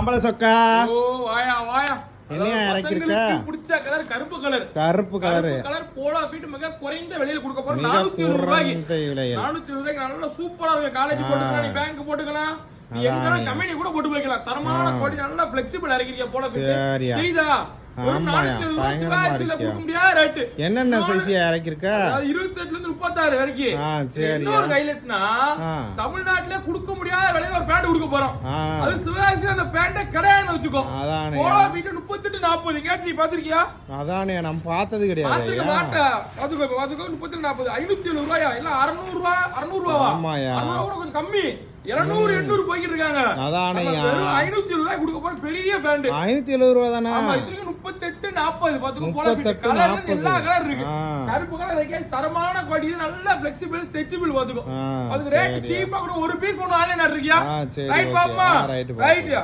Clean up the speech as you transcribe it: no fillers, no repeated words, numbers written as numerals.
ஆம்பளை சொக்கா. ஓ வாயா வாயா. என்னையா இறக்கிருக்க? பிடிச்ச கலர் கருப்பு கலர். கருப்பு கலர். கலர் போலோ ஃபீட் மிக குறைந்த விலையில கொடுக்க போறோம். 420 ரூபாய்க்கு. 420 ரூபாய்க்கு நல்ல சூப்பரா இருக்கு. காலேஜ் போட்டுக்கலாம், நீ பேங்க் போட்டுக்கலாம், நீ எங்கனா கம்பெனி கூட போட்டு போய்க்கலாம். தரமான குவாலிட்டி நல்லா ஃபிளெக்சிபிள் இறக்கிறியா போலோ ஃபீட். தெரியுதா? என்னென்ன சைஸ் இறக்கிருக்க? 28 ல இருந்து 36 வரைக்கும். இன்னொரு ஹைலைட்னா தமிழ்நாட்டுல கொடுக்க முடியாத விலையில ஒரு பேண்ட் கொடுக்க போறோம். அது சிவகாசில அந்த பேண்ட கடையான்னு வச்சுக்கோ. போலோ ஃபீட் 38 40 கேட்டி பாத்திருக்கியா? அதானே நம்ம பார்த்தது கிடையாது. பாத்துக்க மாட்டா. பாத்துக்கோ 38 40 570 ரூபாயா இல்ல 600 ரூபாய் 600 ரூபாவா? ஆமாயா. 600 கூட கொஞ்சம் கம்மி. 200 800 போயிட்டு இருக்காங்க. அதானேயா. 570 ரூபாய் கொடுக்க போற பெரிய பேண்ட். 570 ரூபாய் தானா? ஆமா இதுக்கு 38 40 பாத்துக்கோ. போலோ ஃபீட் கலர்ல எல்லா கலர் இருக்கு. கருப்பு கலர் ரேகேஸ் தரமான குவாலிட்டி நல்ல ஃபிளெக்சிபிள் ஸ்ட்ரெச்சபிள் பாத்துக்கோ. அதுக்கு ரேட் சீப்பா கூட ஒரு பீஸ் போடு ஆன்லைன் ஆர்டர் இருக்கியா? ரைட் பாப்பா. ரைட்யா.